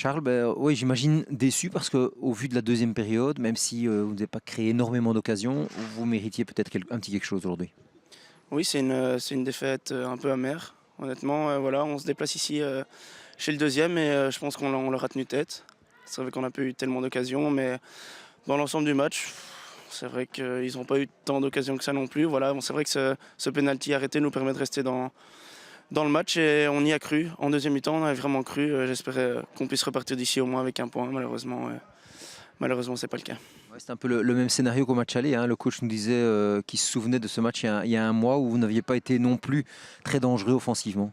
Charles, oui, j'imagine déçu parce qu'au vu de la deuxième période, même si vous n'avez pas créé énormément d'occasions, vous méritiez peut-être un petit quelque chose aujourd'hui. Oui, c'est une défaite un peu amère. Honnêtement, voilà, on se déplace ici chez le deuxième et je pense on leur a tenu tête. C'est vrai qu'on n'a pas eu tellement d'occasions, mais dans l'ensemble du match, c'est vrai qu'ils n'ont pas eu tant d'occasions que ça non plus. Voilà, bon, c'est vrai que ce penalty arrêté nous permet de rester dans le match et on y a cru. En deuxième mi-temps, on avait vraiment cru. J'espérais qu'on puisse repartir d'ici au moins avec un point. Malheureusement, c'est pas le cas. Ouais, c'est un peu le même scénario qu'au match aller, hein. Le coach nous disait qu'il se souvenait de ce match il y a un mois où vous n'aviez pas été non plus très dangereux offensivement.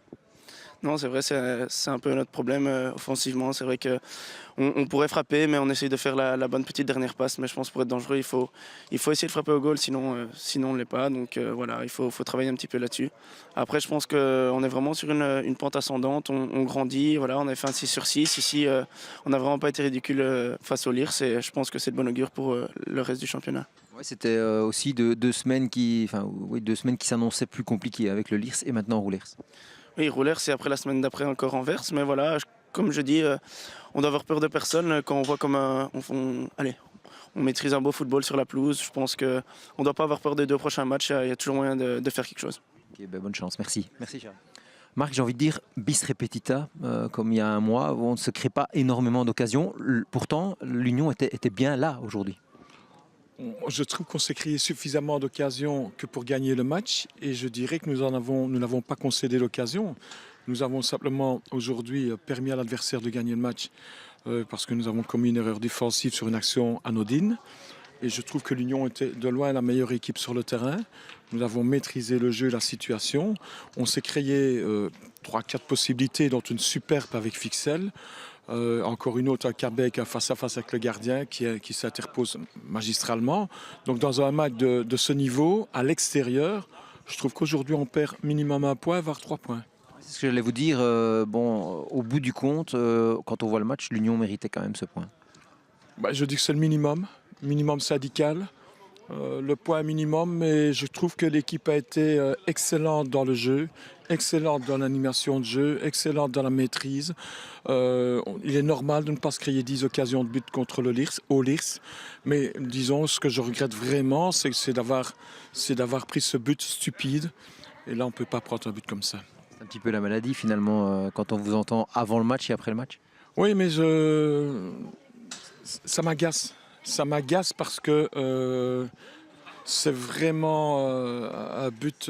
Non, c'est vrai, c'est un peu notre problème offensivement. C'est vrai qu'on pourrait frapper, mais on essaye de faire la bonne petite dernière passe. Mais je pense que pour être dangereux, il faut essayer de frapper au goal, sinon on ne l'est pas. Donc voilà, faut travailler un petit peu là-dessus. Après, je pense qu'on est vraiment sur une pente ascendante. On grandit. Voilà, on a fait un 6 sur 6. Ici, on n'a vraiment pas été ridicule face aux Lirs. Et je pense que c'est de bon augure pour le reste du championnat. Ouais, c'était aussi deux semaines oui, 2 semaines qui s'annonçaient plus compliquées avec le Lirs et maintenant Roulers. Oui, Roulers, c'est après la semaine d'après encore Anvers. Mais voilà, comme je dis, on doit avoir peur de personne quand on voit comme allez, on maîtrise un beau football sur la pelouse. Je pense qu'on ne doit pas avoir peur des 2 prochains matchs. Il y a toujours moyen de faire quelque chose. Ok, bonne chance, merci. Merci Charles. Marc, j'ai envie de dire bis repetita, comme il y a un mois, où on ne se crée pas énormément d'occasions. Pourtant, l'Union était bien là aujourd'hui. Je trouve qu'on s'est créé suffisamment d'occasions que pour gagner le match et je dirais que nous n'avons pas concédé l'occasion. Nous avons simplement aujourd'hui permis à l'adversaire de gagner le match parce que nous avons commis une erreur défensive sur une action anodine. Et je trouve que l'Union était de loin la meilleure équipe sur le terrain. Nous avons maîtrisé le jeu et la situation. On s'est créé 3-4 possibilités, dont une superbe avec Fixel. Encore une autre, un Québec, un face-à-face avec le gardien qui s'interpose magistralement. Donc dans un match de ce niveau, à l'extérieur, je trouve qu'aujourd'hui on perd minimum 1 point, voire 3 points. C'est ce que j'allais vous dire. Bon, au bout du compte, quand on voit le match, l'Union méritait quand même ce point. Je dis que c'est le minimum syndical. Le point minimum, mais je trouve que l'équipe a été excellente dans le jeu, excellente dans l'animation de jeu, excellente dans la maîtrise. Il est normal de ne pas se créer 10 occasions de but contre au Lirs, mais disons, ce que je regrette vraiment, c'est d'avoir pris ce but stupide. Et là, on ne peut pas prendre un but comme ça. C'est un petit peu la maladie finalement, quand on vous entend avant le match et après le match. Oui, mais ça m'agace. Ça m'agace parce que c'est vraiment un but,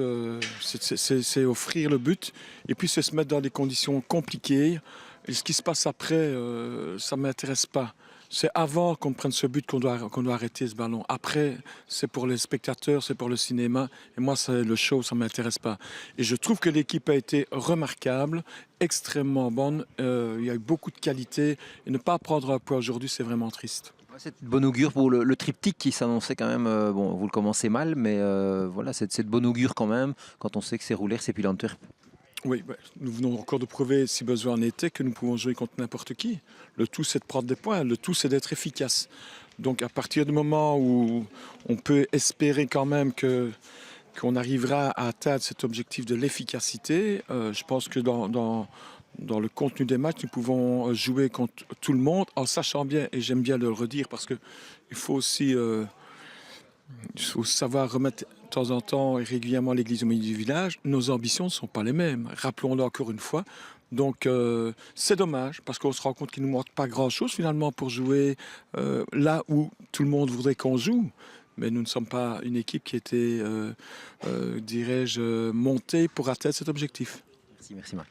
c'est offrir le but et puis c'est se mettre dans des conditions compliquées. Et ce qui se passe après, ça ne m'intéresse pas. C'est avant qu'on prenne ce but qu'on doit arrêter ce ballon. Après, c'est pour les spectateurs, c'est pour le cinéma. Et moi, c'est le show, ça ne m'intéresse pas. Et je trouve que l'équipe a été remarquable, extrêmement bonne. Il y a eu beaucoup de qualité. Et ne pas prendre un point aujourd'hui, c'est vraiment triste. Ouais, c'est de bon augure pour le triptyque qui s'annonçait quand même. Bon, vous le commencez mal, mais voilà, c'est de bon augure quand même quand on sait que c'est Roulers et puis l'Antwerp. Oui, nous venons encore de prouver, si besoin en était, que nous pouvons jouer contre n'importe qui. Le tout, c'est de prendre des points. Le tout, c'est d'être efficace. Donc, à partir du moment où on peut espérer quand même qu'on arrivera à atteindre cet objectif de l'efficacité, je pense que dans le contenu des matchs, nous pouvons jouer contre tout le monde en sachant bien, et j'aime bien le redire, parce qu'il faut aussi il faut savoir remettre de temps en temps et régulièrement l'église au milieu du village. Nos ambitions ne sont pas les mêmes. Rappelons-le encore une fois. Donc c'est dommage parce qu'on se rend compte qu'il ne nous manque pas grand-chose finalement pour jouer là où tout le monde voudrait qu'on joue. Mais nous ne sommes pas une équipe qui était, dirais-je, montée pour atteindre cet objectif. Merci, merci Marc.